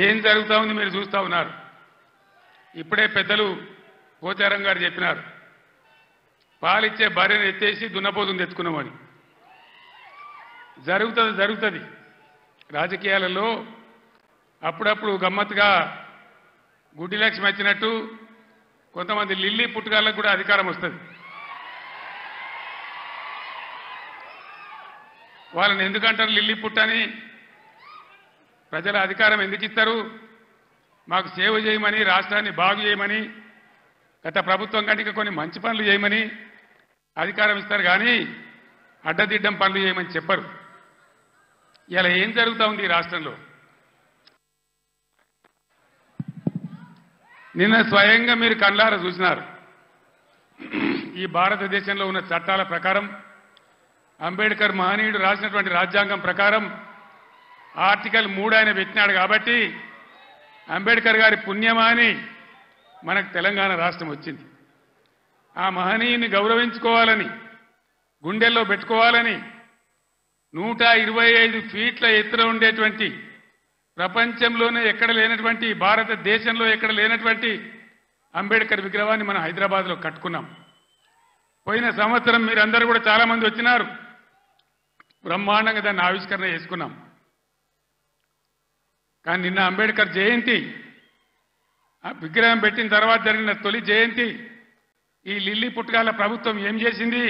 ఏం జరుగుతా ఉంది మీరు చూస్తా ఉన్నారు. ఇప్పుడే పెద్దలు పోచారం గారు చెప్పినారు, పాలిచ్చే భార్యను ఎత్తేసి దున్నపోతుని తెచ్చుకున్నామని. జరుగుతుంది. రాజకీయాలలో అప్పుడప్పుడు గమ్మత్తుగా గుడ్డి లక్ష్మి వచ్చినట్టు కొంతమంది లిల్లీ పుట్టుగాళ్ళకు కూడా అధికారం వస్తుంది. వాళ్ళని ఎందుకంటారు లిల్లీ పుట్టని? ప్రజల అధికారం ఎందుకు ఇస్తారు? మాకు సేవ చేయమని, రాష్ట్రాన్ని బాగు చేయమని, గత ప్రభుత్వం కంటే కొన్ని మంచి పనులు చేయమని అధికారం ఇస్తారు, కానీ అడ్డదిడ్డం పనులు చేయమని చెప్పరు. ఇలా ఏం జరుగుతూ ఉంది ఈ రాష్ట్రంలో? నిన్న స్వయంగా మీరు కళ్ళారా చూసినారు. ఈ భారతదేశంలో ఉన్న చట్టాల ప్రకారం, అంబేద్కర్ మహనీయుడు రాసినటువంటి రాజ్యాంగం ప్రకారం ఆర్టికల్ 3 ఆయన పెట్టినాడు కాబట్టి అంబేద్కర్ గారి పుణ్యమా అని మనకు తెలంగాణ రాష్ట్రం వచ్చింది. ఆ మహనీయుని గౌరవించుకోవాలని, గుండెల్లో పెట్టుకోవాలని 125 ఫీట్ల ఎత్తున ఉండేటువంటి, ప్రపంచంలోనే ఎక్కడ లేనటువంటి, భారతదేశంలో ఎక్కడ లేనటువంటి అంబేద్కర్ విగ్రహాన్ని మనం హైదరాబాద్లో కట్టుకున్నాం. పోయిన సంవత్సరం మీరందరూ కూడా చాలా మంది వచ్చినారు, బ్రహ్మాండంగా దాన్ని ఆవిష్కరణ చేసుకున్నాం. కానీ నిన్న అంబేద్కర్ జయంతి, ఆ విగ్రహం పెట్టిన తర్వాత జరిగిన తొలి జయంతి, ఈ లిల్లీ పుట్టుగాల ప్రభుత్వం ఏం చేసింది?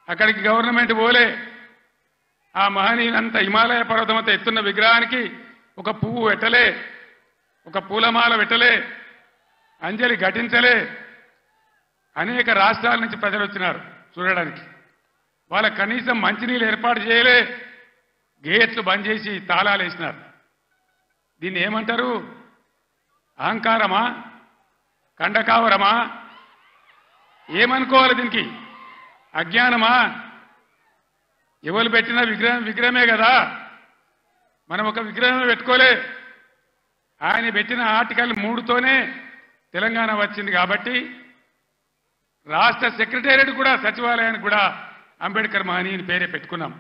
అక్కడికి గవర్నమెంట్ పోలే. ఆ మహనీయులంతా హిమాలయ పర్వతమంతా ఎత్తున్న విగ్రహానికి ఒక పువ్వు పెట్టలే, ఒక పూలమాల పెట్టలే, అంజలి ఘటించలే. అనేక రాష్ట్రాల నుంచి ప్రజలు వచ్చినారు చూడడానికి. వాళ్ళ కనీసం మంచినీళ్ళు ఏర్పాటు చేయలే, గేట్లు బంద్ చేసి తాళాలు వేసినారు. దీన్ని ఏమంటారు? అహంకారమా? కండకావరమా? ఏమనుకోవాలి దీనికి? అజ్ఞానమా? ఎవరు పెట్టిన విగ్రహమే కదా, మనం ఒక విగ్రహమే పెట్టుకోలే. ఆయన పెట్టిన ఆర్టికల్ 3తోనే తెలంగాణ వచ్చింది కాబట్టి రాష్ట్ర సెక్రటేరియట్ కూడా, సచివాలయానికి కూడా అంబేద్కర్ మహనీయుని పేరే పెట్టుకున్నాం.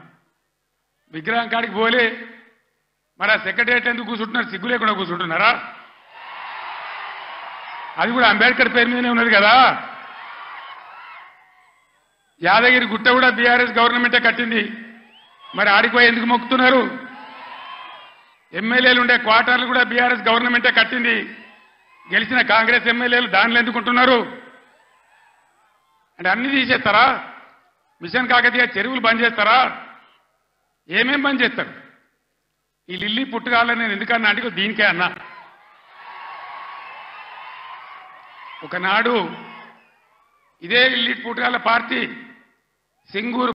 విగ్రహం కాడికి పోలే. మరి ఆ సెక్రటేరియట్ ఎందుకు కూర్చుంటున్నారు? సిగ్గు లేకుండా కూర్చుంటున్నారా? అది కూడా అంబేద్కర్ పేరు మీదనే ఉన్నది కదా. యాదగిరి గుట్ట కూడా బీఆర్ఎస్ గవర్నమెంటే కట్టింది. మరి ఆడిపోయి ఎందుకు మొక్కుతున్నారు? ఎమ్మెల్యేలు ఉండే క్వార్టర్లు కూడా బీఆర్ఎస్ గవర్నమెంటే కట్టింది. గెలిచిన కాంగ్రెస్ ఎమ్మెల్యేలు దానిలో ఎందుకుంటున్నారు? అంటే అన్ని తీసేస్తారా? మిషన్ కాకతీయ చెరువులు బంద్ చేస్తారా? ఏమేం బంద్ చేస్తారు? ఈ లిల్లీ పుట్టుగాలని నేను ఎందుకన్నా అంటే దీనికే అన్నా. ఒకనాడు ఇదే లిల్లీ పుట్టుగాల పార్టీ సింగూరు